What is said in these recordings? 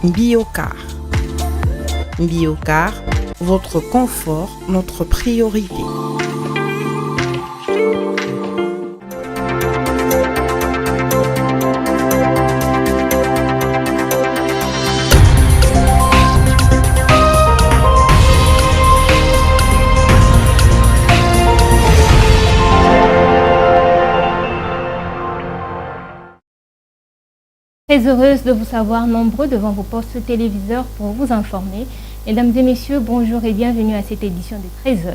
Biocar. Biocar, votre confort, notre priorité. Très heureuse de vous savoir nombreux devant vos postes téléviseurs pour vous informer. Mesdames et messieurs, bonjour et bienvenue à cette édition de 13h.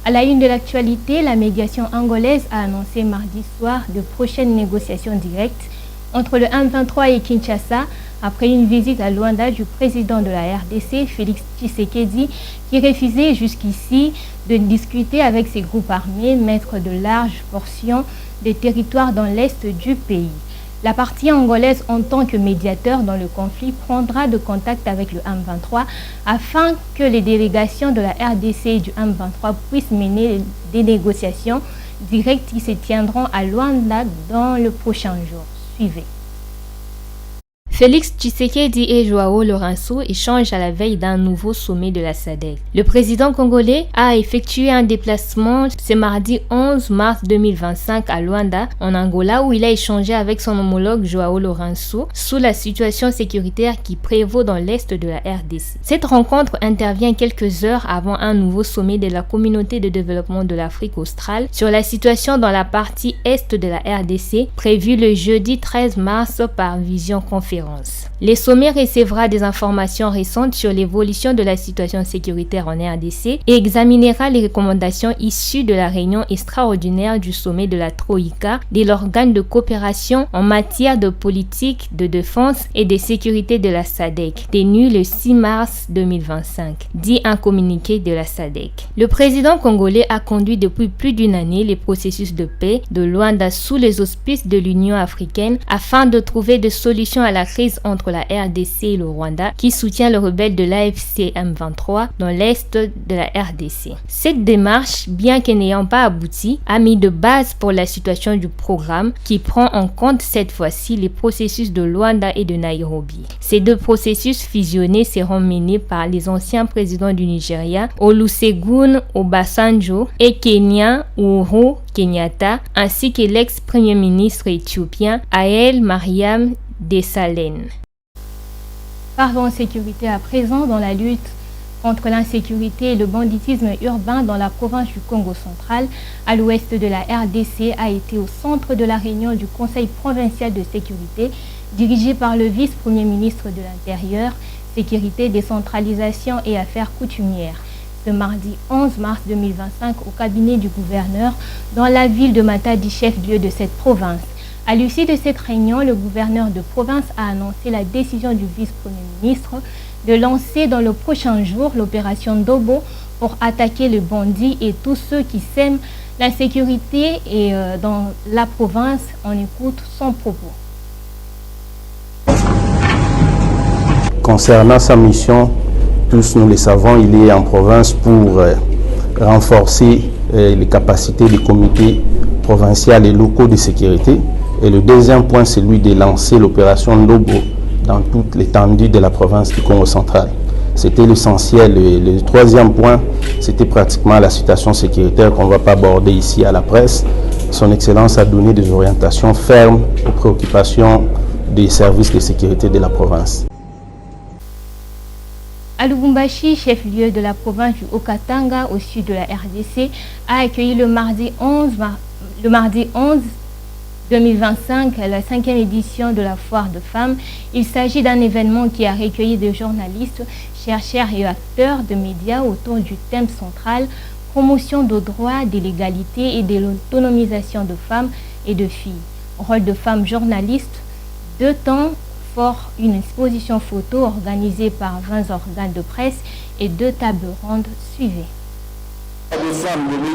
À la une de l'actualité, la médiation angolaise a annoncé mardi soir de prochaines négociations directes entre le M23 et Kinshasa après une visite à Luanda du président de la RDC, Félix Tshisekedi, qui refusait jusqu'ici de discuter avec ses groupes armés, maîtres de larges portions des territoires dans l'est du pays. La partie angolaise, en tant que médiateur dans le conflit, prendra de contact avec le M23 afin que les délégations de la RDC et du M23 puissent mener des négociations directes qui se tiendront à Luanda dans le prochain jour. Suivez. Félix Tshisekedi et Joao Lourenço échangent à la veille d'un nouveau sommet de la SADC. Le président congolais a effectué un déplacement ce mardi 11 mars 2025 à Luanda, en Angola, où il a échangé avec son homologue Joao Lourenço sur la situation sécuritaire qui prévaut dans l'est de la RDC. Cette rencontre intervient quelques heures avant un nouveau sommet de la communauté de développement de l'Afrique australe sur la situation dans la partie est de la RDC, prévu le jeudi 13 mars par visioconférence. Les sommets recevra des informations récentes sur l'évolution de la situation sécuritaire en RDC et examinera les recommandations issues de la réunion extraordinaire du sommet de la Troïka de l'organe de coopération en matière de politique de défense et de sécurité de la SADC, tenu le 6 mars 2025, dit un communiqué de la SADC. Le président congolais a conduit depuis plus d'une année les processus de paix de Luanda sous les auspices de l'Union africaine afin de trouver des solutions à la crise entre la RDC et le Rwanda qui soutient le rebelle de l'AFC M23 dans l'est de la RDC. Cette démarche, bien que n'ayant pas abouti, a mis de base pour la situation du programme qui prend en compte cette fois-ci les processus de Luanda et de Nairobi. Ces deux processus fusionnés seront menés par les anciens présidents du Nigeria, Olusegun Obasanjo, et Kenya Uhuru Kenyatta, ainsi que l'ex-premier ministre éthiopien Haile Mariam Desalegn. Parlons sécurité à présent dans la lutte contre l'insécurité et le banditisme urbain dans la province du Congo central, à l'ouest de la RDC, a été au centre de la réunion du Conseil provincial de sécurité dirigé par le vice-premier ministre de l'Intérieur, Sécurité, Décentralisation et Affaires coutumières. Ce mardi 11 mars 2025 au cabinet du gouverneur dans la ville de Matadi, chef-lieu de cette province. À l'issue de cette réunion, le gouverneur de province a annoncé la décision du vice-premier ministre de lancer dans le prochain jour l'opération Dobo pour attaquer les bandits et tous ceux qui sèment l'insécurité dans la province. On écoute son propos. Concernant sa mission, tous nous le savons, il est en province pour renforcer les capacités des comités provinciaux et locaux de sécurité. Et le deuxième point, c'est celui de lancer l'opération Lobo dans toute l'étendue de la province du Congo central. C'était l'essentiel. Le troisième point, c'était pratiquement la situation sécuritaire qu'on ne va pas aborder ici à la presse. Son Excellence a donné des orientations fermes aux préoccupations des services de sécurité de la province. À Lubumbashi, chef-lieu de la province du Haut-Katanga, au sud de la RDC, a accueilli le mardi 11 2025, la 5e édition de la Foire de femmes. Il s'agit d'un événement qui a recueilli des journalistes, chercheurs et acteurs de médias autour du thème central « Promotion des droits, de l'égalité et de l'autonomisation de femmes et de filles ». Rôle de femmes journalistes, 2 temps forts, une exposition photo organisée par 20 organes de presse et 2 tables rondes suivies.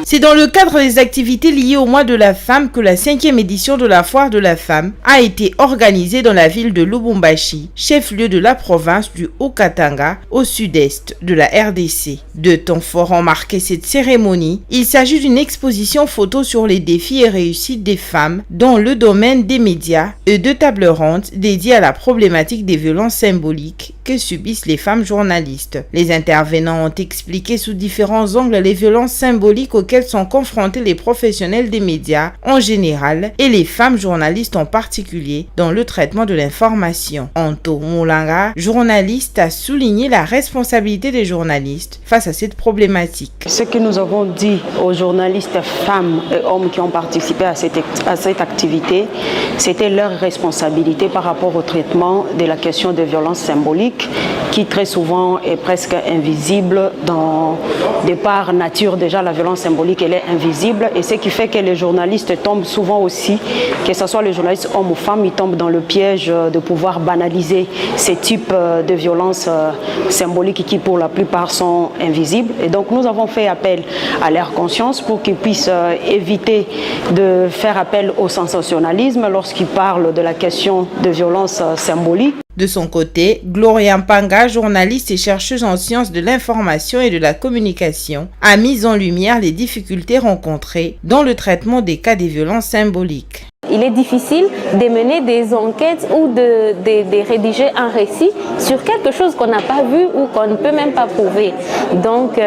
C'est dans le cadre des activités liées au mois de la femme que la 5e édition de la foire de la femme a été organisée dans la ville de Lubumbashi, chef-lieu de la province du Haut-Katanga, au sud-est de la RDC. 2 temps forts ont marqué cette cérémonie. Il s'agit d'une exposition photo sur les défis et réussites des femmes dans le domaine des médias et 2 tables rondes dédiées à la problématique des violences symboliques que subissent les femmes journalistes. Les intervenants ont expliqué sous différents angles les violences symboliques auxquelles sont confrontés les professionnels des médias en général et les femmes journalistes en particulier dans le traitement de l'information. Anto Moulanga, journaliste, a souligné la responsabilité des journalistes face à cette problématique. Ce que nous avons dit aux journalistes femmes et hommes qui ont participé à cette activité, c'était leur responsabilité par rapport au traitement de la question des violences symboliques qui très souvent est presque invisible de par nature. Déjà la violence symbolique elle est invisible et ce qui fait que les journalistes tombent souvent aussi, que ce soit les journalistes hommes ou femmes, ils tombent dans le piège de pouvoir banaliser ces types de violences symboliques qui pour la plupart sont invisibles. Et donc nous avons fait appel à leur conscience pour qu'ils puissent éviter de faire appel au sensationnalisme lorsqu'ils parlent de la question de violences symboliques. De son côté, Gloria Mpanga, journaliste et chercheuse en sciences de l'information et de la communication, a mis en lumière les difficultés rencontrées dans le traitement des cas des violences symboliques. Il est difficile de mener des enquêtes ou de rédiger un récit sur quelque chose qu'on n'a pas vu ou qu'on ne peut même pas prouver. Donc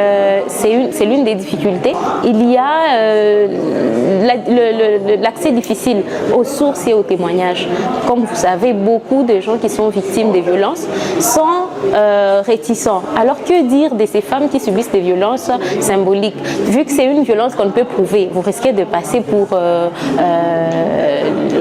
c'est l'une des difficultés. Il y a l'accès difficile aux sources et aux témoignages. Comme vous savez, beaucoup de gens qui sont victimes des violences sont réticents. Alors que dire de ces femmes qui subissent des violences symboliques? Vu que c'est une violence qu'on ne peut prouver, vous risquez de passer pour...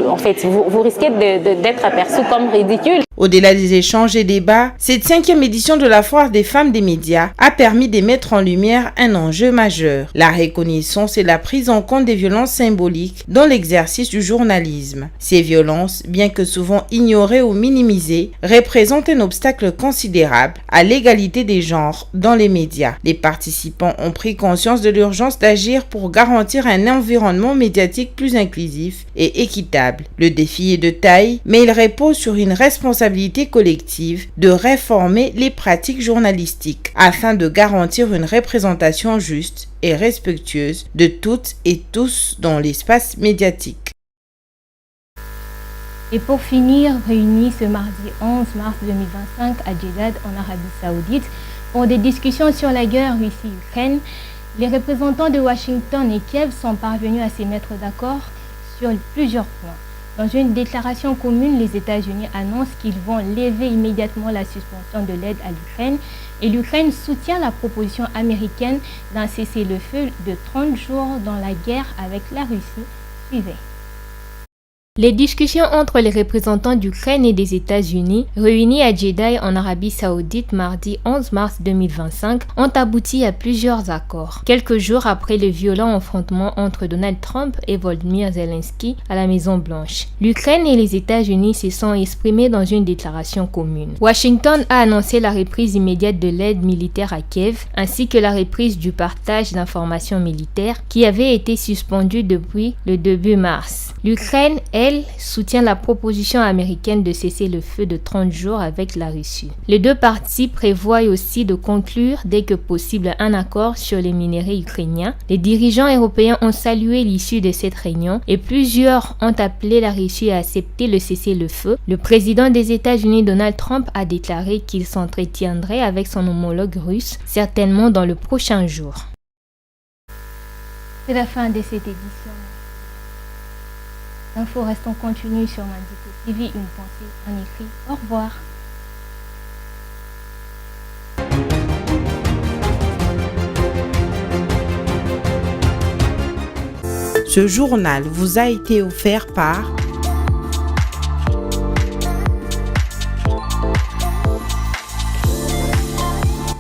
en fait, vous risquez d'être aperçu comme ridicule. Au-delà des échanges et débats, cette 5e édition de la foire des femmes des médias a permis de mettre en lumière un enjeu majeur, la reconnaissance et la prise en compte des violences symboliques dans l'exercice du journalisme. Ces violences, bien que souvent ignorées ou minimisées, représentent un obstacle considérable à l'égalité des genres dans les médias. Les participants ont pris conscience de l'urgence d'agir pour garantir un environnement médiatique plus inclusif et équitable. Le défi est de taille, mais il repose sur une responsabilité collective de réformer les pratiques journalistiques afin de garantir une représentation juste et respectueuse de toutes et tous dans l'espace médiatique. Et pour finir, réunis ce mardi 11 mars 2025 à Jeddah en Arabie Saoudite pour des discussions sur la guerre Russie-Ukraine, les représentants de Washington et Kiev sont parvenus à se mettre d'accord sur plusieurs points. Dans une déclaration commune, les États-Unis annoncent qu'ils vont lever immédiatement la suspension de l'aide à l'Ukraine et l'Ukraine soutient la proposition américaine d'un cessez-le-feu de 30 jours dans la guerre avec la Russie. Suivez. Les discussions entre les représentants d'Ukraine et des États-Unis, réunis à Jeddah en Arabie Saoudite mardi 11 mars 2025, ont abouti à plusieurs accords. Quelques jours après le violent affrontement entre Donald Trump et Volodymyr Zelensky à la Maison-Blanche, l'Ukraine et les États-Unis se sont exprimés dans une déclaration commune. Washington a annoncé la reprise immédiate de l'aide militaire à Kiev, ainsi que la reprise du partage d'informations militaires qui avait été suspendu depuis le début mars. L'Ukraine, elle, soutient la proposition américaine de cesser le feu de 30 jours avec la Russie. Les deux parties prévoient aussi de conclure dès que possible un accord sur les minéraux ukrainiens. Les dirigeants européens ont salué l'issue de cette réunion et plusieurs ont appelé la Russie à accepter le cessez-le-feu. Le président des États-Unis Donald Trump a déclaré qu'il s'entretiendrait avec son homologue russe, certainement dans le prochain jour. C'est la fin de cette édition. L'info reste en continu sur Mandiko TV, une pensée en écrit. Au revoir. Ce journal vous a été offert par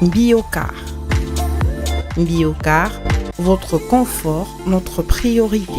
Biocar. Biocar, votre confort, notre priorité.